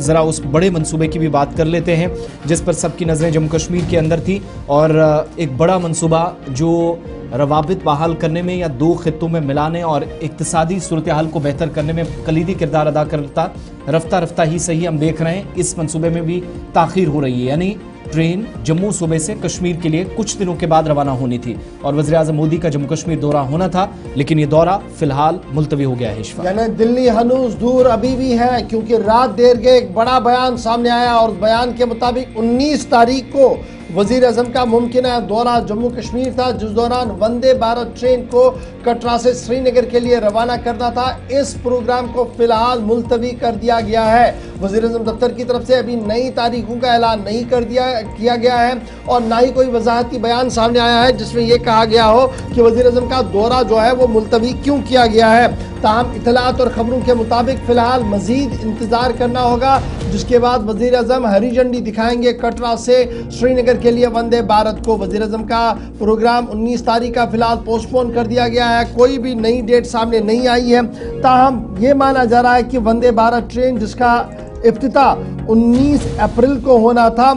ज़रा उस बड़े मंसूबे की भी बात कर लेते हैं जिस पर सबकी नज़रें जम्मू कश्मीर के अंदर थी और एक बड़ा मंसूबा जो रवाबित बहाल करने में या दो खित्तों में मिलाने और इक्तिसादी सूरत हाल को बेहतर करने में कलीदी किरदार अदा करता रफ्ता रफ्ता ही सही हम देख रहे हैं इस मंसूबे में भी ताख़ीर हो रही है। यानी ट्रेन जम्मू सूबे से कश्मीर के लिए कुछ दिनों के बाद रवाना होनी थी और वज़ीर आज़म मोदी का जम्मू कश्मीर दौरा होना था, लेकिन ये दौरा फिलहाल मुलतवी हो गया है। यानी दिल्ली हनूज दूर अभी भी है, क्योंकि रात देर के एक बड़ा बयान सामने आया और बयान के मुताबिक 19 तारीख को वजीर आज़म का मुमकिन दौरा जम्मू कश्मीर था, जिस दौरान वंदे भारत ट्रेन को कटरा से श्रीनगर के लिए रवाना करना था। इस प्रोग्राम को फिलहाल मुलतवी कर दिया गया है। वजीर आज़म दफ्तर की तरफ से अभी नई तारीखों का ऐलान नहीं किया गया है और ना ही कोई वजाहती बयान सामने आया है जिसमें यह कहा गया हो कि वजीर आज़म का दौरा जो है वो मुलतवी क्यों किया गया है। ताहम इतलात और खबरों के मुताबिक फिलहाल मजीद इंतजार करना होगा, जिसके बाद वजीर आज़म हरी झंडी दिखाएंगे कटरा से श्रीनगर के लिए वंदे भारत को। वजीर आज़म का प्रोग्राम 19 तारीख का फिलहाल पोस्टपोन कर दिया गया है, कोई भी नई डेट सामने नहीं आई है। ताहम ये माना जा रहा है कि वंदे भारत ट्रेन जिसका इफ्तिताह 19 अप्रैल को होना था,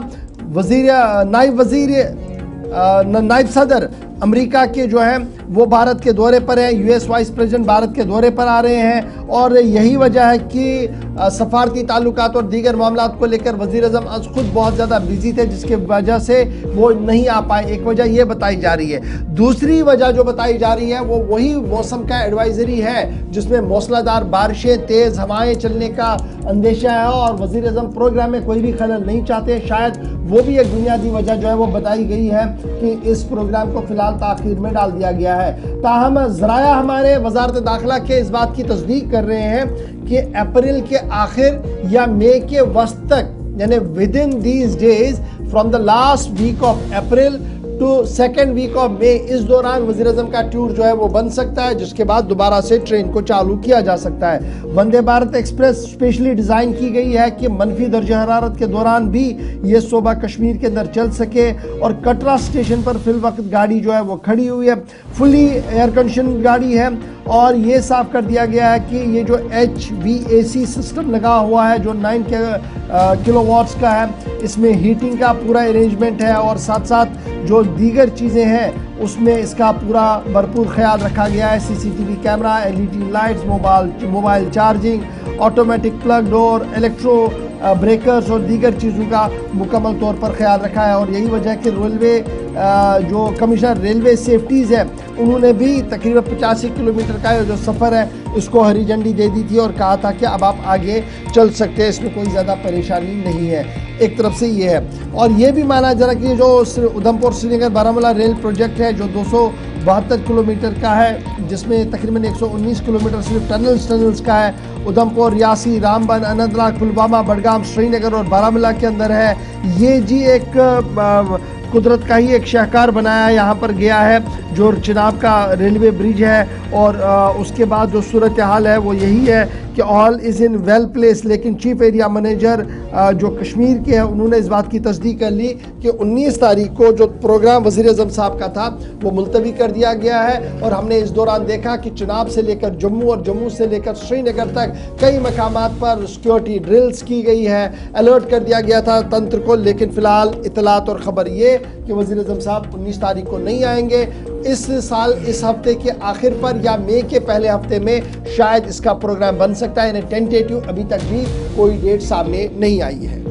नायब सदर अमेरिका के जो है वो भारत के दौरे पर है, यूएस वाइस प्रेसिडेंट भारत के दौरे पर आ रहे हैं और यही वजह है कि सफारती ताल्लुकात और दीगर मामलात को लेकर वज़ीर आज़म आज खुद बहुत ज़्यादा बिजी थे, जिसके वजह से वो नहीं आ पाए। एक वजह ये बताई जा रही है। दूसरी वजह जो बताई जा रही है वो वही मौसम का एडवाइजरी है जिसमें मौसलाधार बारिशें, तेज़ हवाएं चलने का अंदेशा है और वज़ीर आज़म प्रोग्राम में कोई भी खलल नहीं चाहते। शायद वो भी एक बुनियादी वजह जो है वो बताई गई है कि इस प्रोग्राम को फिलहाल ताख़ीर में डाल दिया गया है। ताहम ज़राया हमारे वज़ारत दाखिला के इस बात की तस्दीक कर रहे हैं कि अप्रैल के आखिर या मई के वस्त तक, यानी within these days from the last week of April to second week of May, इस दौरान वज़ीर आज़म का टूर जो है वो बन सकता है, जिसके बाद दोबारा से ट्रेन को चालू किया जा सकता है। Vande Bharat express specially design की गई है कि मनफी दर्जा हरारत के दौरान भी ये सूबा कश्मीर के अंदर चल सके और कटरा स्टेशन पर फिल वक्त गाड़ी जो है वो खड़ी हुई है, फुली एयर कंडीशन गाड़ी है और ये साफ कर दिया गया है कि ये जो HVAC सिस्टम लगा हुआ है जो 9 किलोवाट्स का है, इसमें हीटिंग का पूरा अरेंजमेंट है और साथ साथ जो दीगर चीज़ें हैं उसमें इसका पूरा भरपूर ख्याल रखा गया है। CCTV camera, LED lights, mobile charging, automatic plug door, electro breakers और दीगर चीज़ों का मुकम्मल तौर पर ख्याल रखा है। और यही वजह है कि रेलवे जो कमिश्नर रेलवे सेफ्टीज़ है उन्होंने भी तकरीबन 85 किलोमीटर का जो सफ़र है इसको हरी झंडी दे दी थी और कहा था कि अब आप आगे चल सकते हैं, इसमें कोई ज़्यादा परेशानी नहीं है। एक तरफ से ये है और ये भी माना जा रहा कि जो उधमपुर श्रीनगर बारामूला रेल प्रोजेक्ट है जो 272 किलोमीटर का है, जिसमें तकरीबन 119 किलोमीटर सिर्फ टनल्स का है, उधमपुर, रियासी, रामबन, अनंतनाग, पुलवामा, बडगाम, श्रीनगर और बारामूला के अंदर है। ये जी एक कुदरत का ही एक शाहकार बनाया यहाँ पर गया है जो चिनाब का रेलवे ब्रिज है और उसके बाद जो सूरत हाल है वो यही है कि all is in well place. लेकिन चीफ एरिया मैनेजर जो कश्मीर के हैं उन्होंने इस बात की तस्दीक कर ली कि 19 तारीख को जो प्रोग्राम वज़ीर आज़म साहब का था वो मुलतवी कर दिया गया है और हमने इस दौरान देखा कि चिनाब से लेकर जम्मू और जम्मू से लेकर श्रीनगर तक कई मकामात पर सिक्योरिटी ड्रिल्स की गई है, अलर्ट कर दिया गया था तंत्र को। लेकिन फ़िलहाल इतलात और ख़बर ये कि वज़ीर आज़म साहब 19 तारीख को नहीं आएंगे। इस साल इस हफ्ते के आखिर पर या मई के पहले हफ्ते में शायद इसका प्रोग्राम बन सकता है, यानी टेंटेटिव अभी तक भी कोई डेट सामने नहीं आई है।